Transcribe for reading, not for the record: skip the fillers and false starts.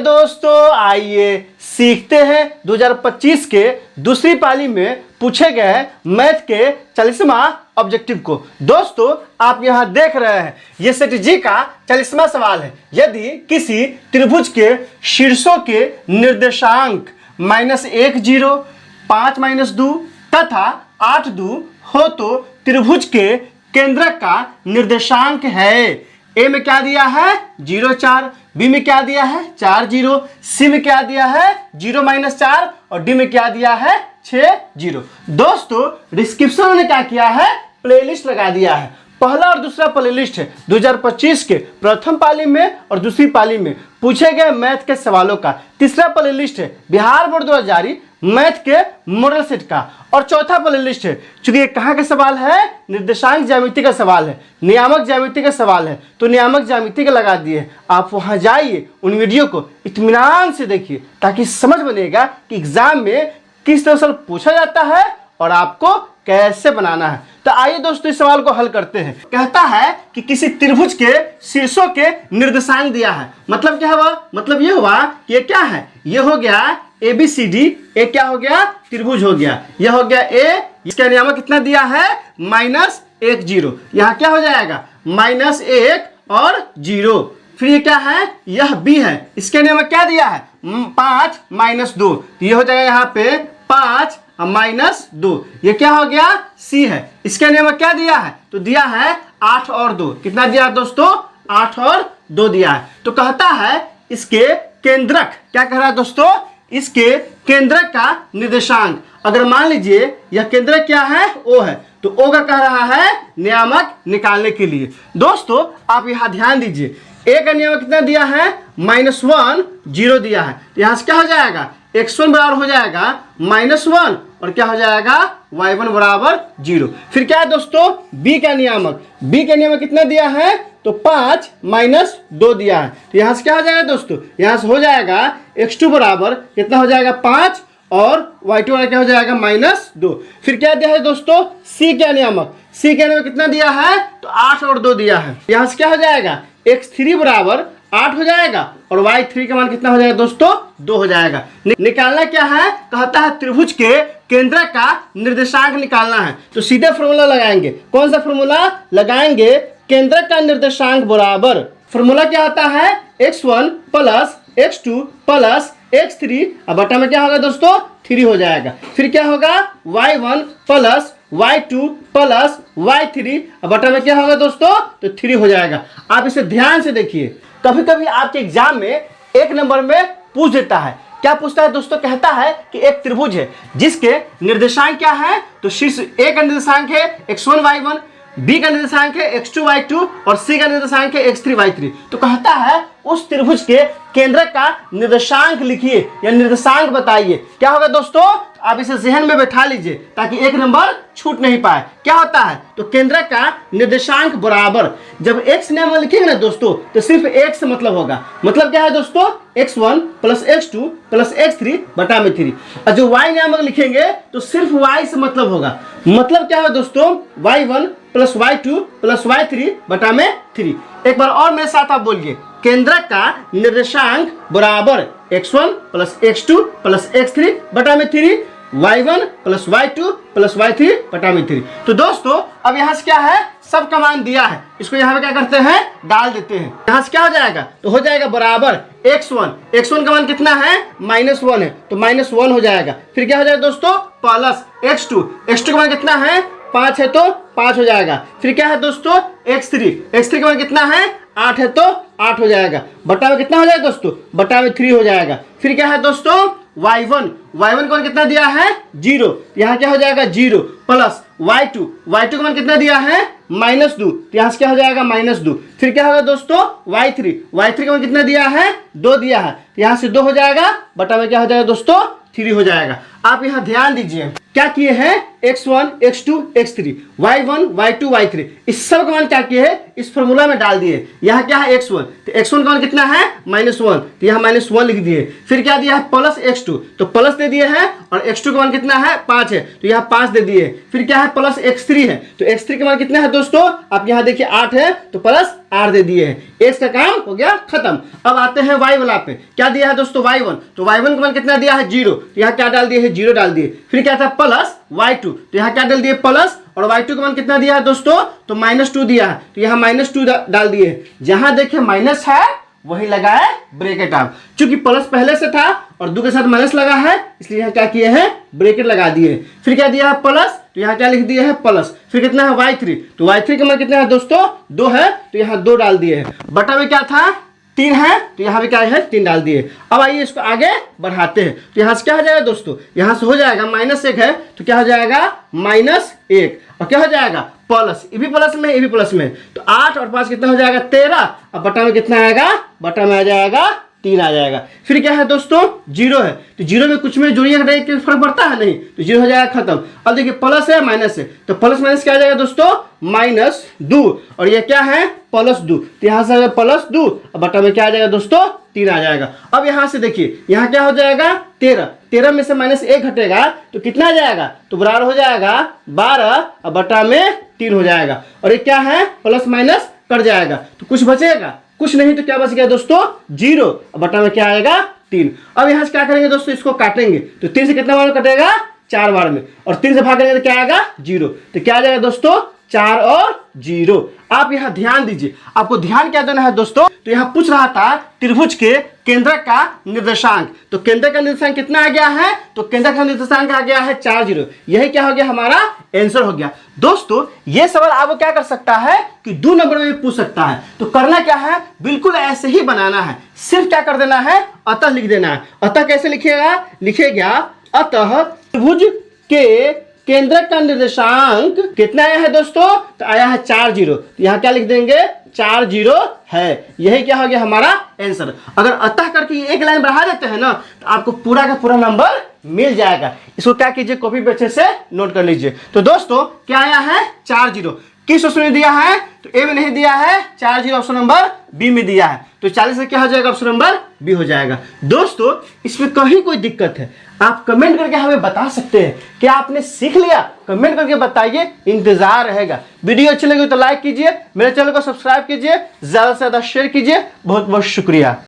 दोस्तों, आइए सीखते हैं 2025 के दूसरी पाली में पूछे गए मैथ के 40वां ऑब्जेक्टिव को। दोस्तों, आप यहां देख रहे हैं ये सेट जी का 40वां सवाल है। यदि किसी त्रिभुज के शीर्षों के निर्देशांक -1 0, 5 -2 तथा 8 2 हो तो त्रिभुज के केंद्रक का निर्देशांक है। ए में क्या दिया है 0 4, बी में क्या दिया है 4 0, सी में क्या दिया है 0 -4 और डी में क्या दिया है 6 0। दोस्तों, डिस्क्रिप्शन में क्या किया है, प्लेलिस्ट लगा दिया है। पहला और दूसरा प्लेलिस्ट है 2025 के प्रथम पाली में और दूसरी पाली में पूछे गए मैथ के सवालों का। तीसरा प्लेलिस्ट है बिहार बोर्ड द्वारा जारी मैथ के मॉडल सेट का। और चौथा प्लेलिस्ट है, चूंकि ये कहाँ का सवाल है, निर्देशांक ज्यामिति का सवाल है, नियामक ज्यामिति का सवाल है, तो नियामक ज्यामिति का लगा दिए। आप वहाँ जाइए, उन वीडियो को इत्मीनान से देखिए ताकि समझ बनेगा कि एग्जाम में किस तरह से पूछा जाता है और आपको कैसे बनाना है। तो आइए दोस्तों, इस सवाल को हल करते हैं। कहता है कि किसी त्रिभुज के शीर्षों के निर्देशांक दिया है। मतलब क्या हुआ, मतलब ये हुआ कि ये क्या है, ये हो गया ABCD। ए क्या हो गया, त्रिभुज हो गया। यह हो गया ए, इसका नियामक कितना दिया है -1 0। यहाँ क्या हो जाएगा -1 और 0। फिर ये क्या है, यह बी है, इसके नियामक क्या दिया है 5 -2, तो ये हो जाएगा यहाँ पे 5 -2। ये क्या हो गया, सी है, इसके नियम क्या दिया है, तो दिया है 8 और 2। कितना दिया है दोस्तों, 8 और 2 दिया है। तो कहता है इसके केंद्रक, क्या कह रहा है दोस्तों, इसके केंद्रक का निर्देशांक। अगर मान लीजिए यह केंद्रक क्या है, ओ है, तो ओ का कह रहा है नियामक निकालने के लिए। दोस्तों, आप यहाँ ध्यान दीजिए, ए का नियामक कितना दिया है -1 0 दिया है। यहाँ से क्या हो जाएगा, x1 बराबर हो जाएगा -1 और क्या हो जाएगा y1 बराबर 0। फिर क्या है दोस्तों, b का नियामक, b का नियामक कितना दिया है, तो 5 -2 दिया है। तो यहाँ से क्या हो जाएगा दोस्तों, यहाँ से हो जाएगा x2 बराबर कितना हो जाएगा 5 और y2 वाला क्या हो जाएगा -2। फिर क्या दिया है दोस्तों, c का नियामक, c का नियामक कितना दिया है, तो 8 और 2 दिया है। यहाँ से क्या हो जाएगा, x3 बराबर 8 हो जाएगा और y3 का मान कितना हो जाएगा दोस्तों, 2 हो जाएगा। निकालना क्या है, कहता है त्रिभुज के केंद्र का निर्देशांक निकालना है। तो सीधे फॉर्मूला लगाएंगे। कौन सा फॉर्मूला लगाएंगे, केंद्र का निर्देशांक बराबर, फॉर्मूला क्या होता है x1 plus x2 plus x3 अब बटा में क्या होगा दोस्तों 3 हो जाएगा। फिर क्या होगा y1 plus y2 plus y3 अब बटा में क्या होगा दोस्तों, तो 3 हो जाएगा। आप इसे ध्यान से देखिए, कभी कभी आपके एग्जाम में एक नंबर में पूछ देता है। क्या पूछता है दोस्तों, कहता है कि एक त्रिभुज है जिसके निर्देशांक क्या है, तो शीर्ष ए का निर्देशांक है x1 y1, बी का निर्देशांक है x2 y2 और सी का निर्देशांक है x3 y3। तो कहता है उस त्रिभुज के केंद्र का निर्देशांक लिखिए या निर्देशांक बताइए। क्या होगा दोस्तों, आप इसे जहन में बैठा लीजिए ताकि एक नंबर छूट नहीं पाए। क्या होता है, तो केंद्र का निर्देशांक बराबर, जब x नाम लिखेंगे ना दोस्तों, तो सिर्फ x से मतलब होगा। मतलब क्या है दोस्तों, x1 plus x2 plus x3 बटा में 3। और जो y नामक लिखेंगे तो सिर्फ y से मतलब होगा। मतलब क्या है दोस्तों, y1 plus y2 plus y3 बटा में 3। एक बार और मेरे साथ आप बोलिए, केंद्र का निर्देशांक बराबर x1 plus x2 plus x3 बटा में 3, y1 plus y2 plus y3 बटा में 3। तो दोस्तों, अब यहाँ से क्या है, सब का मान दिया है, इसको यहाँ पे क्या करते हैं, डाल देते हैं। यहाँ से क्या हो जाएगा, तो हो जाएगा बराबर x1 का मान कितना है -1 है, तो -1 हो जाएगा। फिर क्या हो जाएगा दोस्तों, प्लस x2 का मान कितना है 5 है, तो 5 हो जाएगा। फिर क्या है दोस्तों, x3 का मान कितना है 8 है, तो 8 हो जाएगा। बटा में कितना हो जाएगा दोस्तों, बटा में 3 हो जाएगा। फिर क्या है दोस्तों, y1 का मान कितना दिया है 0, यहाँ क्या हो जाएगा 0 प्लस y2 का मान कितना दिया है -2, तो यहाँ से क्या हो जाएगा -2। फिर क्या होगा दोस्तों, y3 का मान कितना दिया है 2 दिया है, तो यहाँ से 2 हो जाएगा, बटा में क्या हो जाएगा दोस्तों 3 हो जाएगा। आप यहाँ ध्यान दीजिए क्या किए हैं, x1 x2 x3 y1 y2 y3 इस सब का मान क्या किए हैं इस फॉर्मूला में डाल दिए। यहाँ क्या है x1, तो x1 का मान कितना है -1, तो यहाँ -1 लिख दिए। फिर क्या दिया है प्लस x2, तो प्लस दे दिए हैं, और x2 का मान कितना है 5 है, तो यहाँ 5 दे दिए। फिर क्या है प्लस x3 है, तो x3 का मान कितना है दोस्तों, आप यहाँ देखिए 8 है, तो प्लस 8 दे दिए हैं। x का काम हो गया खत्म। अब आते हैं y वाला पे, क्या दिया है दोस्तों y1, तो y1 का मान कितना दिया है 0, तो यहाँ क्या डाल दिए है 0 डाल दिए। फिर क्या था प्लस y2, तो यहाँ क्या डाल दिए प्लस, और y2 का मान कितना दिया है दोस्तों, तो -2 दिया है, तो यहाँ -2 डाल दिए। जहां देखे माइनस है वही लगा है ब्रैकेट। आप चूंकि प्लस पहले से था और 2 के साथ माइनस लगा है, इसलिए यहाँ क्या किए हैं ब्रैकेट लगा दिए। फिर क्या दिया है प्लस, तो यहाँ क्या लिख दिए है प्लस। फिर कितना है y3, तो y3 का मान कितना है दोस्तों 2 है, तो यहाँ 2 डाल दिए है। बटा में क्या था 3 है, तो यहाँ पे क्या है 3 डाल दिए। अब आइए इसको आगे बढ़ाते हैं, तो यहाँ से क्या हो जाएगा दोस्तों, यहाँ से हो जाएगा -1 है, तो क्या हो जाएगा -1, और क्या हो जाएगा प्लस, ये भी प्लस में ये भी प्लस में, तो 8 और 5 कितना हो जाएगा 13। अब बटा में कितना आएगा, बटा में आ जाएगा 3 आ जाएगा। फिर क्या है दोस्तों 0 है, तो 0 में कुछ में जोड़िए घटाइए के फर्क पड़ता है नहीं, तो 0 हो जाएगा खत्म। अब देखिए प्लस है माइनस है, तो प्लस माइनस क्या आ जाएगा दोस्तों -2, और ये क्या है +2, तो यहाँ से +2, अब बटा में क्या आ जाएगा दोस्तों 3 आ जाएगा। अब यहाँ से देखिए यहाँ क्या हो जाएगा 13 में से -1 घटेगा तो कितना आ जाएगा, तो बराबर हो जाएगा 12, अब बटा में 3 हो जाएगा। और ये क्या है प्लस माइनस कट जाएगा, तो कुछ बचेगा कुछ नहीं, तो क्या बच गया दोस्तों 0, अब बटा में क्या आएगा 3। अब यहाँ से क्या करेंगे दोस्तों, इसको काटेंगे, तो 3 से कितना बार कटेगा 4 बार में, और 3 से भाग करेंगे तो क्या आएगा 0, तो क्या आ जाएगा दोस्तों 4 और 0। आप यहाँ ध्यान दीजिए, आपको ध्यान क्या देना है दोस्तों, तो यहाँ पूछ रहा था त्रिभुज के केंद्र का निर्देशांक, तो केंद्र का निर्देशांक कितना आ गया है, तो केंद्र का निर्देशांक आ गया है 4 0। यही क्या हो गया हमारा आंसर हो गया। दोस्तों ये सवाल आपको क्या कर सकता है कि 2 नंबर में भी पूछ सकता है, तो करना क्या है बिल्कुल ऐसे ही बनाना है, सिर्फ क्या कर देना है अतः लिख देना है। अतः कैसे लिखिएगा, लिखेगा अतः त्रिभुज के केंद्र का निर्देशांक कितना आया है दोस्तों, तो आया है 4 0, तो यहाँ क्या लिख देंगे 4 0 है। यही क्या हो गया हमारा आंसर। अगर अतः करके एक लाइन बढ़ा देते हैं ना, तो आपको पूरा का पूरा नंबर मिल जाएगा। इसको क्या कीजिए कॉपी पे अच्छे से नोट कर लीजिए। तो दोस्तों क्या आया है 4 0, किस ऑप्शन में दिया है, तो ए में नहीं दिया है, 4 0 ऑप्शन नंबर बी में दिया है, तो 40 से क्या हो जाएगा ऑप्शन नंबर बी हो जाएगा। दोस्तों इसमें कहीं कोई दिक्कत है आप कमेंट करके हमें बता सकते हैं कि आपने सीख लिया, कमेंट करके बताइए, इंतजार रहेगा। वीडियो अच्छी लगी तो लाइक कीजिए, मेरे चैनल को सब्सक्राइब कीजिए, ज्यादा से ज्यादा शेयर कीजिए। बहुत बहुत शुक्रिया।